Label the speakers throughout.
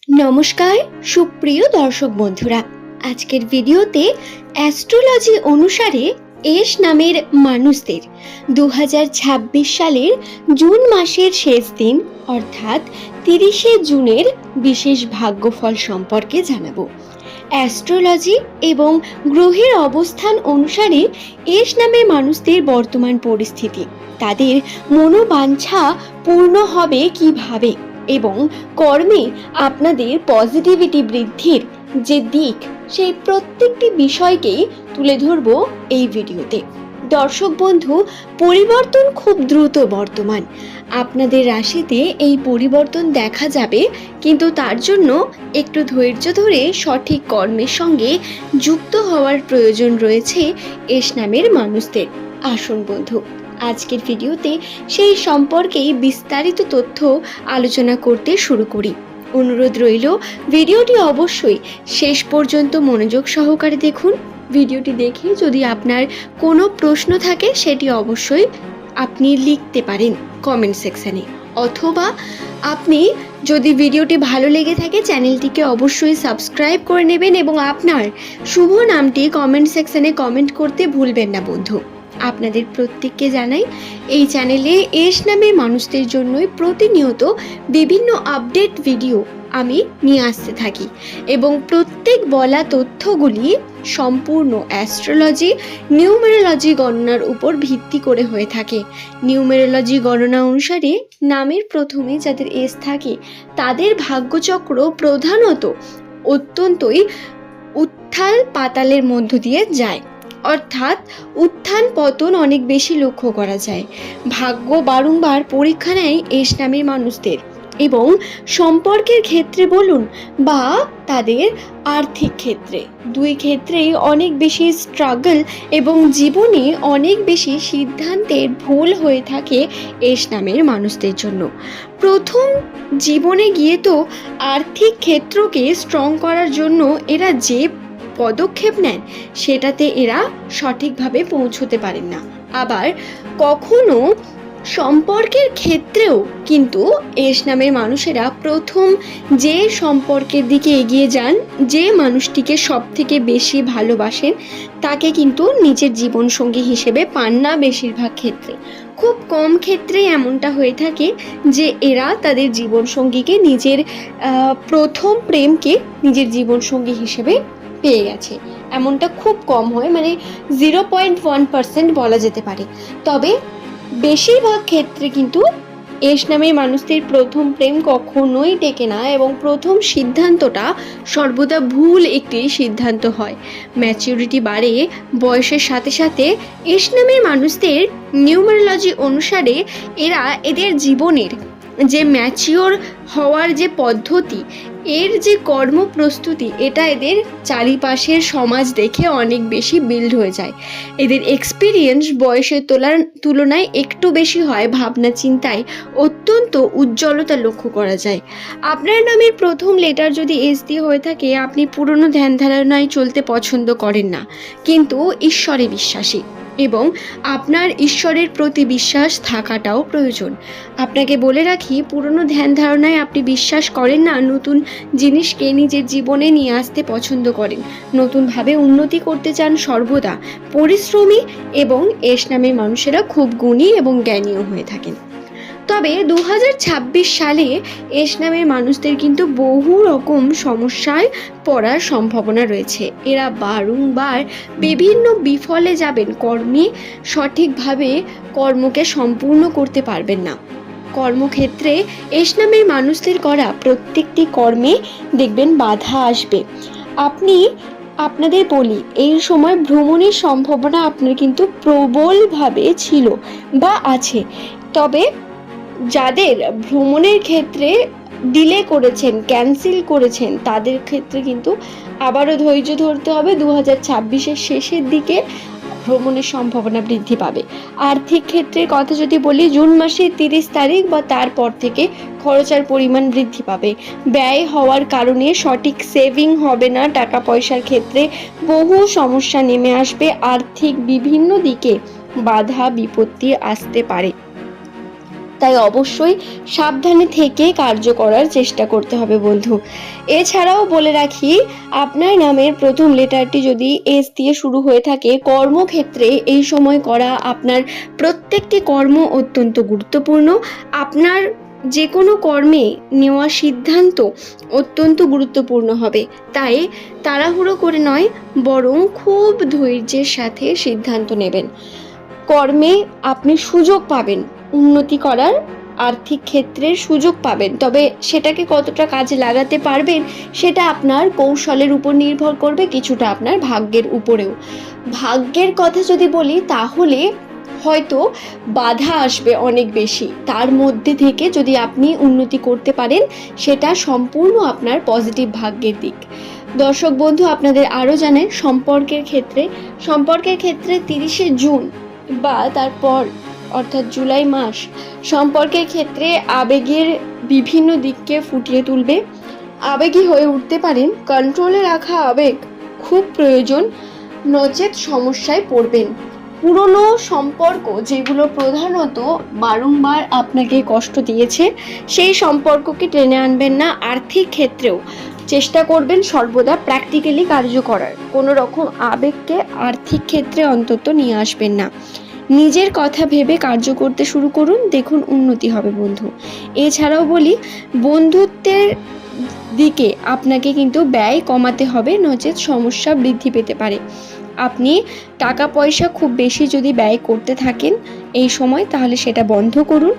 Speaker 1: নমস্কার সুপ্রিয় দর্শক বন্ধুরা, আজকের ভিডিওতে অ্যাস্ট্রোলজি অনুসারে এস নামের মানুষদের 2026 সালের জুন মাসের শেষ দিন অর্থাৎ 30শে জুনের বিশেষ ভাগ্যফল সম্পর্কে জানাবো। অ্যাস্ট্রোলজি এবং গ্রহের অবস্থান অনুসারে এস নামের মানুষদের বর্তমান পরিস্থিতি, তাদের মনোবাঞ্ছা পূর্ণ হবে কিভাবে এবং কর্মে আপনাদের পজিটিভিটি বৃদ্ধির যে দিক, সেই প্রত্যেকটি বিষয়কেই তুলে ধরব এই ভিডিওতে। দর্শক বন্ধু, পরিবর্তন খুব দ্রুত বর্তমান। আপনাদের রাশিতে এই পরিবর্তন দেখা যাবে, কিন্তু তার জন্য একটু ধৈর্য ধরে সঠিক কর্মের সঙ্গে যুক্ত হওয়ার প্রয়োজন রয়েছে এস নামের মানুষদের। আসুন বন্ধু, আজকের ভিডিওতে সেই সম্পর্কেই বিস্তারিত তথ্য আলোচনা করতে শুরু করি। অনুরোধ রইল, ভিডিওটি অবশ্যই শেষ পর্যন্ত মনোযোগ সহকারে দেখুন। ভিডিওটি দেখে যদি আপনার কোনো প্রশ্ন থাকে সেটি অবশ্যই আপনি লিখতে পারেন কমেন্ট সেকশানে, অথবা আপনি যদি ভিডিওটি ভালো লেগে থাকে চ্যানেলটিকে অবশ্যই সাবস্ক্রাইব করে নেবেন এবং আপনার শুভ নামটি কমেন্ট সেকশানে কমেন্ট করতে ভুলবেন না বন্ধু। আপনাদের প্রত্যেককে জানাই, এই চ্যানেলে এস নামের মানুষদের জন্যই প্রতিনিয়ত বিভিন্ন আপডেট ভিডিও আমি নিয়ে আসতে থাকি এবং প্রত্যেক বলা তথ্যগুলি সম্পূর্ণ অ্যাস্ট্রোলজি নিউমেরোলজি গণনার উপর ভিত্তি করে হয়ে থাকে। নিউমেরোলজি গণনা অনুসারে নামের প্রথমে যাদের এস থাকে তাদের ভাগ্যচক্র প্রধানত অত্যন্তই উত্থাল পাতালের মধ্য দিয়ে যায়, অর্থাৎ উত্থান পতন অনেক বেশি লক্ষ্য করা যায়। ভাগ্য বারংবার পরীক্ষা নেয় এস নামের মানুষদের, এবং সম্পর্কের ক্ষেত্রে বলুন বা তাদের আর্থিক ক্ষেত্রে, দুই ক্ষেত্রেই অনেক বেশি স্ট্রাগল এবং জীবনে অনেক বেশি সিদ্ধান্তের ভুল হয়ে থাকে এস নামের মানুষদের জন্য। প্রথম জীবনে গিয়ে তো আর্থিক ক্ষেত্রকে স্ট্রং করার জন্য এরা যে পদক্ষেপ নেন সেটাতে এরা সঠিকভাবে পৌঁছতে পারেন না। আবার কখনো সম্পর্কের ক্ষেত্রেও কিন্তু এস নামের মানুষেরা প্রথম যে সম্পর্কের দিকে এগিয়ে যান, যে মানুষটিকে সব থেকে বেশি ভালোবাসেন, তাকে কিন্তু নিজের জীবনসঙ্গী হিসেবে পান না। বেশিরভাগ ক্ষেত্রে, খুব কম ক্ষেত্রেই এমনটা হয়ে থাকে যে এরা তাদের জীবনসঙ্গীকে নিজের প্রথম প্রেমকে নিজের জীবনসঙ্গী হিসেবে পেয়ে গেছে। এমনটা খুব কম হয়, মানে 0.1% বলা যেতে পারে। তবে বেশিরভাগ ক্ষেত্রে কিন্তু এস নামের মানুষদের প্রথম প্রেম কখনোই টেকে না এবং প্রথম সিদ্ধান্তটা সর্বদা ভুল একটি সিদ্ধান্ত হয়। ম্যাচিউরিটি বাড়ে বয়সের সাথে সাথে। এস নামের মানুষদের নিউমেরোলজি অনুসারে এরা এদের জীবনের যে ম্যাচিওর হওয়ার যে পদ্ধতি, এর যে কর্ম প্রস্তুতি, এটা এদের চারিপাশের সমাজ দেখে অনেক বেশি বিল্ড হয়ে যায়। এদের এক্সপিরিয়েন্স বয়সের তুলনায় একটু বেশি হয়। ভাবনা চিন্তায় অত্যন্ত উজ্জ্বলতা লক্ষ্য করা যায়। আপনার নামের প্রথম লেটার যদি এস দিয়ে হয়ে থাকে, আপনি পুরনো ধ্যান ধারণায় চলতে পছন্দ করেন না, কিন্তু ঈশ্বরে বিশ্বাসী, এবং আপনার ঈশ্বরের প্রতি বিশ্বাস থাকাটাও প্রয়োজন। আপনাকে বলে রাখি, পুরনো ধ্যান ধারণায় আপনি বিশ্বাস করেন না, নতুন জিনিসকে নিজের জীবনে নিয়ে আসতে পছন্দ করেন, নতুনভাবে উন্নতি করতে চান, সর্বদা পরিশ্রমী, এবং এস নামের মানুষেরা খুব গুণী এবং জ্ঞানীও হয়ে থাকেন। তবে 2026 সালে এস নামের মানুষদের কিন্তু বহু রকম সমস্যায় পড়ার সম্ভাবনা রয়েছে। এরা বারংবার বিভিন্ন বিফলে যাবেন, কর্মে সঠিকভাবে কর্মকে সম্পূর্ণ করতে পারবেন না। কর্মক্ষেত্রে এস নামের মানুষদের করা প্রত্যেকটি কর্মে দেখবেন বাধা আসবে। আপনাদের বলি, এই সময় ভ্রমণের সম্ভাবনা আপনার কিন্তু প্রবলভাবে ছিল বা আছে। তবে যাদের ভ্রমণের ক্ষেত্রে ডিলে করেছেন, ক্যান্সেল করেছেন, তাদের ক্ষেত্রে কিন্তু আবারও ধৈর্য ধরতে হবে। 2026-এর শেষের দিকে ভ্রমণের সম্ভাবনা বৃদ্ধি পাবে। আর্থিক ক্ষেত্রের কথা যদি বলি, জুন মাসের 30 তারিখ বা তারপর থেকে খরচার পরিমাণ বৃদ্ধি পাবে। ব্যয় হওয়ার কারণে সঠিক সেভিং হবে না। টাকা পয়সার ক্ষেত্রে বহু সমস্যা নেমে আসবে। আর্থিক বিভিন্ন দিকে বাধা বিপত্তি আসতে পারে। তাই অবশ্যই সাবধানে থেকে কার্য করার চেষ্টা করতে হবে বন্ধু। এছাড়াও বলে রাখি, আপনার নামের প্রথম লেটারটি যদি এস দিয়ে শুরু হয়ে থাকে, কর্মক্ষেত্রে এই সময় করা আপনার প্রত্যেকটি কর্ম অত্যন্ত গুরুত্বপূর্ণ। আপনার যে কোনো কর্মে নেওয়া সিদ্ধান্ত অত্যন্ত গুরুত্বপূর্ণ হবে, তাই তাড়াহুড়ো করে নয়, বরং খুব ধৈর্যের সাথে সিদ্ধান্ত নেবেন। কর্মে আপনি সুযোগ পাবেন উন্নতি করার, আর্থিক ক্ষেত্রের সুযোগ পাবেন, তবে সেটাকে কতটা কাজে লাগাতে পারবেন সেটা আপনার কৌশলের উপর নির্ভর করবে, কিছুটা আপনার ভাগ্যের উপরেও। ভাগ্যের কথা যদি বলি, তাহলে হয়তো বাধা আসবে অনেক বেশি, তার মধ্যে থেকে যদি আপনি উন্নতি করতে পারেন সেটা সম্পূর্ণ আপনার পজিটিভ ভাগ্যের দিক। দর্শক বন্ধু, আপনাদের আরও জানাই, সম্পর্কের ক্ষেত্রে 30শে জুন বা তারপর অর্থাৎ জুলাই মাস সম্পর্কের ক্ষেত্রে আবেগের বিভিন্ন দিককে ফুটিয়ে তুলবে। আবেগী হয়ে উঠতে পারেন, কন্ট্রোলে রাখা আবেগ খুব প্রয়োজন, নচেত সমস্যায় পড়বেন। পুরনো সম্পর্ক যেগুলো প্রধানত বারংবার আপনাকে কষ্ট দিয়েছে, সেই সম্পর্ককে টেনে আনবেন না। আর্থিক ক্ষেত্রেও চেষ্টা করবেন সর্বদা প্র্যাকটিক্যালি কার্য করার, কোনো রকম আবেগকে আর্থিক ক্ষেত্রে অন্তত নিয়ে আসবেন না। নিজের কথা ভেবে কার্য করতে শুরু করুন, দেখুন উন্নতি হবে বন্ধু। এছাড়াও বলি, বন্ধুত্বের দিকে আপনাকে কিন্তু ব্যয় কমাতে হবে, নচেত সমস্যা বৃদ্ধি পেতে পারে। আপনি টাকা পয়সা খুব বেশি যদি ব্যয় করতে থাকেন এই সময়, তাহলে সেটা বন্ধ করুন,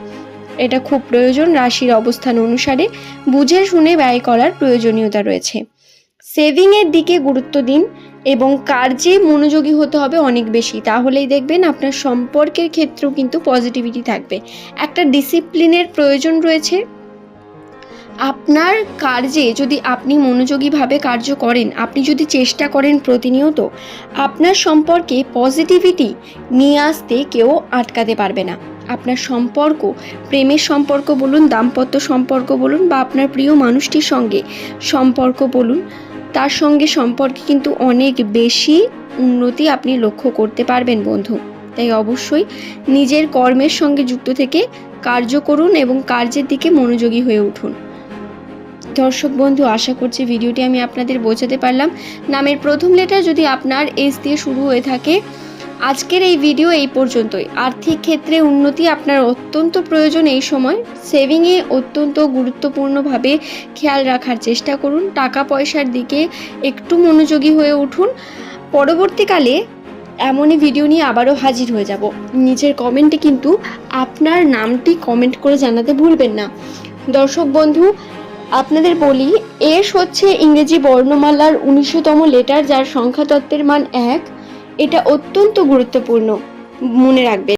Speaker 1: এটা খুব প্রয়োজন। রাশির অবস্থান অনুসারে বুঝে শুনে ব্যয় করার প্রয়োজনীয়তা রয়েছে। সেভিংয়ের দিকে গুরুত্ব দিন এবং কার্যে মনোযোগী হতে হবে অনেক বেশি, তাহলেই দেখবেন আপনার সম্পর্কের ক্ষেত্রেও কিন্তু পজিটিভিটি থাকবে। একটা ডিসিপ্লিনের প্রয়োজন রয়েছে। আপনার কার্যে যদি আপনি মনোযোগীভাবে কার্য করেন, আপনি যদি চেষ্টা করেন প্রতিনিয়ত, আপনার সম্পর্কে পজিটিভিটি নিয়ে আসতে কেউ আটকাতে পারবে না। আপনার সম্পর্ক, প্রেমের সম্পর্ক বলুন, দাম্পত্য সম্পর্ক বলুন, বা আপনার প্রিয় মানুষটির সঙ্গে সম্পর্ক বলুন, তার সঙ্গে সম্পর্কে কিন্তু অনেক বেশি উন্নতি আপনি লক্ষ্য করতে পারবেন বন্ধু। তাই অবশ্যই নিজের কর্মের সঙ্গে যুক্ত থেকে কার্য করুন এবং কার্যের দিকে মনোযোগী হয়ে উঠুন। দর্শক বন্ধু, আশা করছি ভিডিওটি আমি আপনাদের বোঝাতে পারলাম। নামের প্রথম লেটার যদি আপনার এস দিয়ে শুরু হয়ে থাকে, আজকের এই ভিডিও এই পর্যন্তই। আর্থিক ক্ষেত্রে উন্নতি আপনার অত্যন্ত প্রয়োজন এই সময়। সেভিংয়ে অত্যন্ত গুরুত্বপূর্ণভাবে খেয়াল রাখার চেষ্টা করুন। টাকা পয়সার দিকে একটু মনোযোগী হয়ে উঠুন। পরবর্তীকালে এমনই ভিডিও নিয়ে আবারও হাজির হয়ে যাব। নিচের কমেন্টে কিন্তু আপনার নামটি কমেন্ট করে জানাতে ভুলবেন না। দর্শক বন্ধু, আপনাদের বলি, এস হচ্ছে ইংরেজি বর্ণমালার 19তম লেটার, যার সংখ্যাতত্ত্বের মান 1। এটা অত্যন্ত গুরুত্বপূর্ণ, মনে রাখবেন।